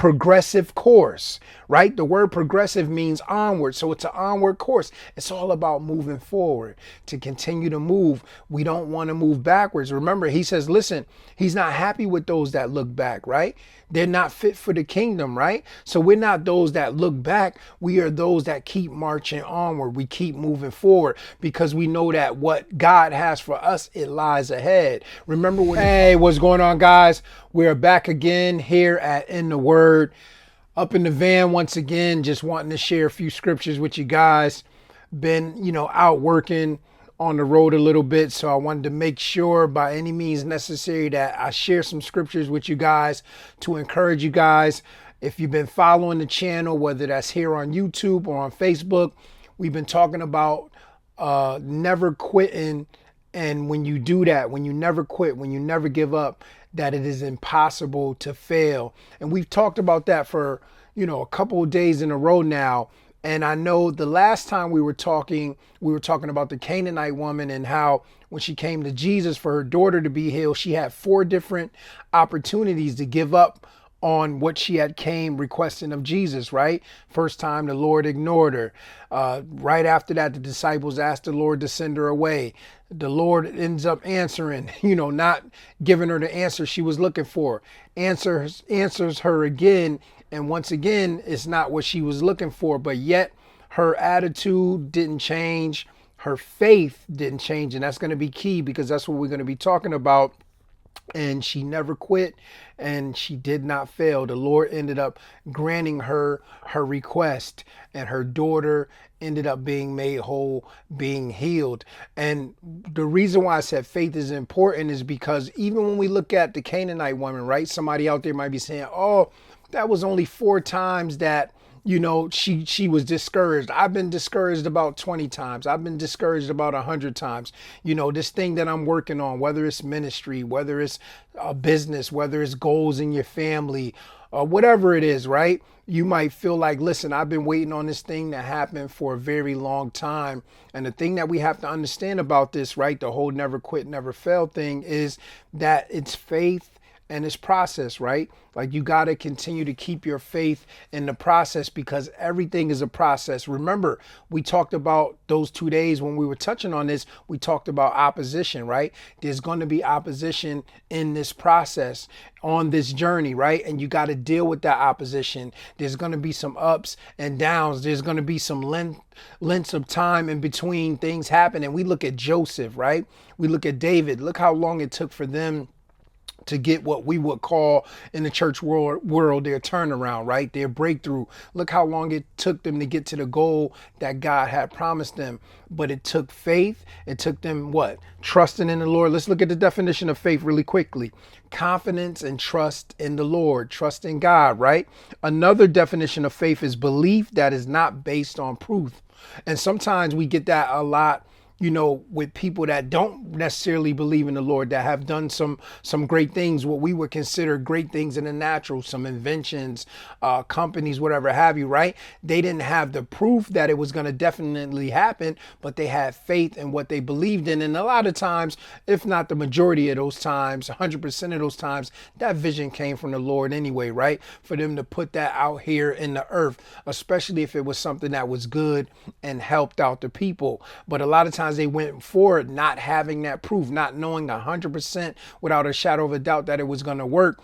progressive course, right? The word progressive means onward. So it's an onward course. It's all about moving forward, to continue to move. We don't want to move backwards. Remember, he says, listen, he's not happy with those that look back, right? They're not fit for the kingdom, right? So we're not those that look back. We are those that keep marching onward. We keep moving forward because we know that what God has for us, it lies ahead. Remember when, hey, what's going on, guys? We're back again here at In the Word. Up in the van once again, just wanting to share a few scriptures with you guys. Been, out working on the road a little bit, so I wanted to make sure by any means necessary that I share some scriptures with you guys to encourage you guys. If you've been following the channel, whether that's here on YouTube or on Facebook, we've been talking about never quitting. And when you do that, when you never quit, when you never give up, that it is impossible to fail. And we've talked about that for, a couple of days in a row now. And I know the last time we were talking about the Canaanite woman and how when she came to Jesus for her daughter to be healed, she had 4 different opportunities to give up on what she had came requesting of Jesus, right? First time the Lord ignored her. Right after that, the disciples asked the Lord to send her away. The Lord ends up answering, not giving her the answer she was looking for. Answers her again. And once again, it's not what she was looking for, but yet her attitude didn't change. Her faith didn't change. And that's going to be key because that's what we're going to be talking about. And she never quit and she did not fail. The Lord ended up granting her request, and her daughter ended up being made whole, being healed. And the reason why I said faith is important is because even when we look at the Canaanite woman, right? Somebody out there might be saying, oh, that was only 4 times that she was discouraged. I've been discouraged about 20 times. I've been discouraged about 100 times. This thing that I'm working on, whether it's ministry, whether it's a business, whether it's goals in your family, whatever it is, right? You might feel like, listen, I've been waiting on this thing to happen for a very long time. And the thing that we have to understand about this, right? The whole never quit, never fail thing is that it's faith and it's process, right? Like you got to continue to keep your faith in the process because everything is a process. Remember, we talked about those 2 days when we were touching on this, we talked about opposition, right? There's going to be opposition in this process on this journey, right? And you got to deal with that opposition. There's going to be some ups and downs. There's going to be some lengths of time in between things happen. And we look at Joseph, right? We look at David. Look how long it took for them to get what we would call in the church world their turnaround, right? Their breakthrough. Look how long it took them to get to the goal that God had promised them. But it took faith. It took them what? Trusting in the Lord. Let's look at the definition of faith really quickly. Confidence and trust in the Lord. Trust in God, right? Another definition of faith is belief that is not based on proof. And sometimes we get that a lot with people that don't necessarily believe in the Lord, that have done some great things, what we would consider great things in the natural, some inventions, companies, whatever have you, right? They didn't have the proof that it was going to definitely happen, but they had faith in what they believed in. And a lot of times, if not the majority of those times, 100% of those times, that vision came from the Lord anyway, right? For them to put that out here in the earth, especially if it was something that was good and helped out the people. But a lot of times, they went forward not having that proof, not knowing 100% without a shadow of a doubt that it was going to work.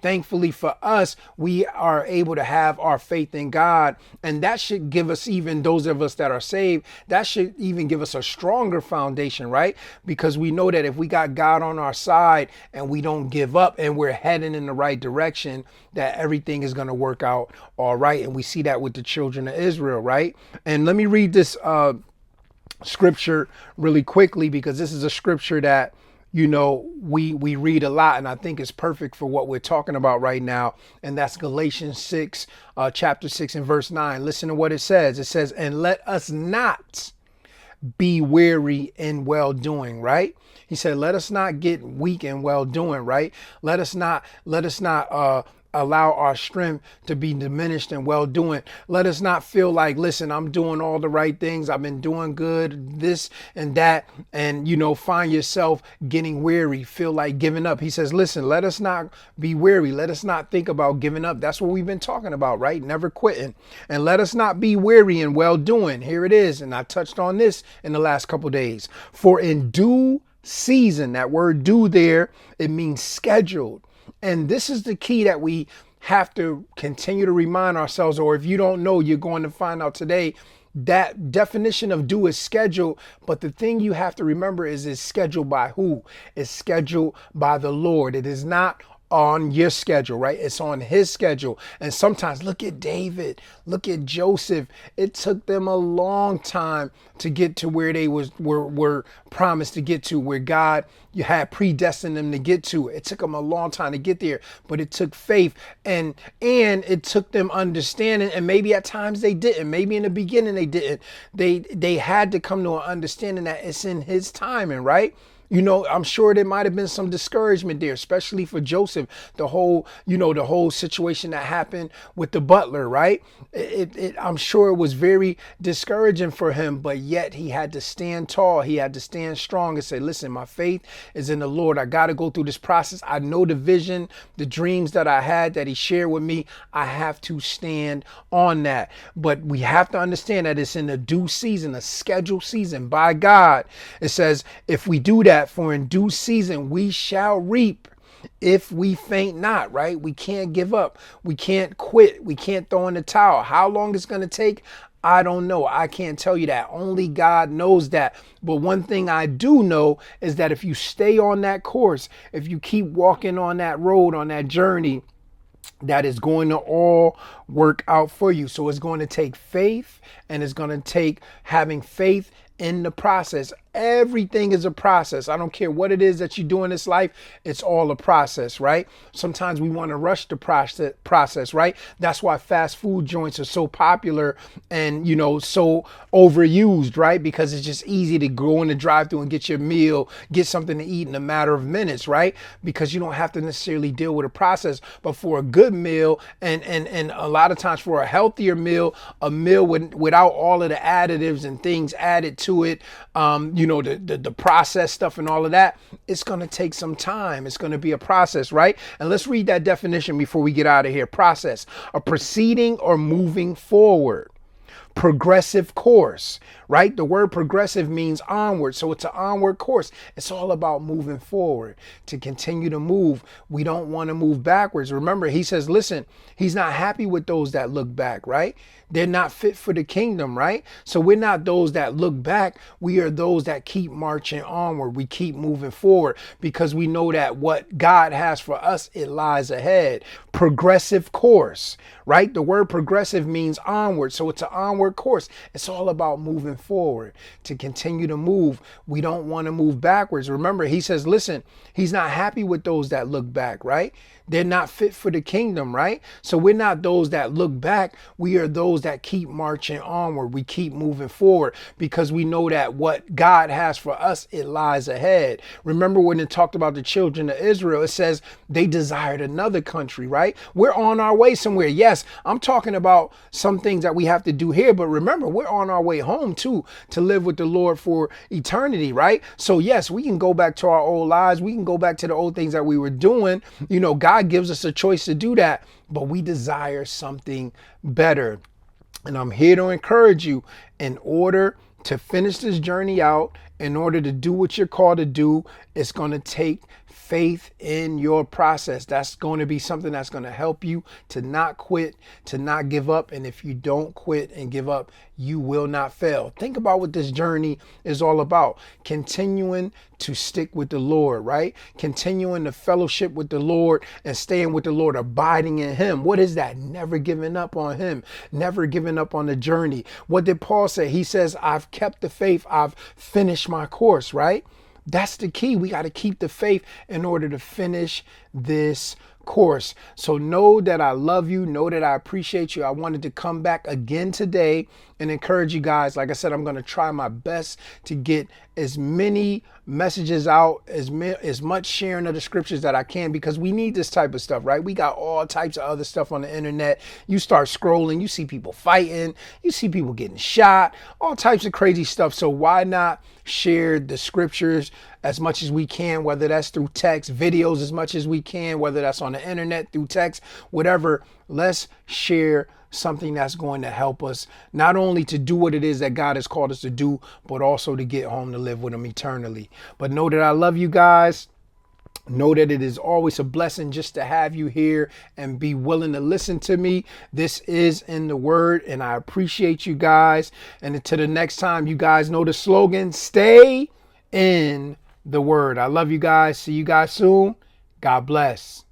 Thankfully for us, we are able to have our faith in God. And that should give us, even those of us that are saved, that should even give us a stronger foundation, right? Because we know that if we got God on our side and we don't give up and we're heading in the right direction, that everything is going to work out all right. And we see that with the children of Israel, right? And let me read this scripture really quickly because this is a scripture that we read a lot, and I think it's perfect for what we're talking about right now, and that's Galatians 6 chapter 6 and verse 9. Listen to what it says. It says, and let us not be weary in well doing, right? He said, let us not get weak in well doing, right? Let us not allow our strength to be diminished in well doing. Let us not feel like, listen, I'm doing all the right things. I've been doing good, this and that. And, find yourself getting weary, feel like giving up. He says, listen, let us not be weary. Let us not think about giving up. That's what we've been talking about, right? Never quitting. And let us not be weary in well doing. Here it is. And I touched on this in the last couple days. For in due season, that word due there, it means scheduled. And this is the key that we have to continue to remind ourselves, or if you don't know, you're going to find out today. That definition of due is scheduled, but the thing you have to remember is it's scheduled by who? It's scheduled by the Lord. It is not on your schedule, right? It's on his schedule. And sometimes look at David, look at Joseph. It took them a long time to get to where they were promised to get to, where God you had predestined them to get to. It took them a long time to get there, but it took faith and it took them understanding. And maybe at times they didn't. Maybe in the beginning they didn't. They had to come to an understanding that it's in his timing, right? I'm sure there might have been some discouragement there, especially for Joseph, the whole situation that happened with the butler, right? I'm sure it was very discouraging for him, but yet he had to stand tall. He had to stand strong and say, listen, my faith is in the Lord. I got to go through this process. I know the vision, the dreams that I had that he shared with me. I have to stand on that. But we have to understand that it's in a due season, a scheduled season by God. It says, if we do that, for in due season we shall reap if we faint not, right? We can't give up. We can't quit. We can't throw in the towel. How long it's going to take, I don't know. I can't tell you that. Only God knows that. But one thing I do know is that if you stay on that course, if you keep walking on that road, on that journey, that is going to all work out for you. So it's going to take faith, and it's going to take having faith in the process. Everything is a process. I don't care what it is that you do in this life. It's all a process, right? Sometimes we want to rush the process, right? That's why fast food joints are so popular and, so overused, right? Because it's just easy to go in the drive-thru and get your meal, get something to eat in a matter of minutes, right? Because you don't have to necessarily deal with a process. But for a good meal and a lot of times for a healthier meal, a meal without all of the additives and things added to it, the process stuff and all of that, it's going to take some time. It's going to be a process, right? And let's read that definition before we get out of here. Process, a proceeding or moving forward. Progressive course, right? The word progressive means onward. So it's an onward course. It's all about moving forward, to continue to move. We don't want to move backwards. Remember, he says, listen, he's not happy with those that look back, right? They're not fit for the kingdom, right? So we're not those that look back. We are those that keep marching onward. We keep moving forward because we know that what God has for us, it lies ahead. Progressive course, right? The word progressive means onward. So it's an onward course. It's all about moving forward, to continue to move. We don't want to move backwards. Remember, he says, listen, he's not happy with those that look back, right? They're not fit for the kingdom, right? So we're not those that look back. We are those that keep marching onward. We keep moving forward because we know that what God has for us, it lies ahead. Remember when it talked about the children of Israel, it says they desired another country, right? We're on our way somewhere. Yes, I'm talking about some things that we have to do here, but remember, we're on our way home too, to live with the Lord for eternity, right? So yes, we can go back to our old lives. We can go back to the old things that we were doing. God gives us a choice to do that, but we desire something better. And I'm here to encourage you, in order to finish this journey out, in order to do what you're called to do, it's going to take faith in your process. That's going to be something that's going to help you to not quit, to not give up. And if you don't quit and give up, you will not fail. Think about what this journey is all about. Continuing to stick with the Lord, right? Continuing to fellowship with the Lord and staying with the Lord, abiding in him. What is that? Never giving up on him, never giving up on the journey. What did Paul say? He says, I've kept the faith. I've finished my course, right? That's the key. We got to keep the faith in order to finish this course. So know that I love you. Know that I appreciate you. I wanted to come back again today and encourage you guys. Like I said, I'm going to try my best to get as many messages out, as much sharing of the scriptures that I can, because we need this type of stuff, right? We got all types of other stuff on the internet. You start scrolling, you see people fighting, you see people getting shot, all types of crazy stuff. So why not share the scriptures as much as we can, whether that's through text, videos as much as we can, whether that's on the internet, through text, whatever. Let's share something that's going to help us not only to do what it is that God has called us to do, but also to get home to live with him eternally. But know that I love you guys. Know that it is always a blessing just to have you here and be willing to listen to me. This is In the Word, and I appreciate you guys. And until the next time, you guys know the slogan, stay in the Word. I love you guys. See you guys soon. God bless.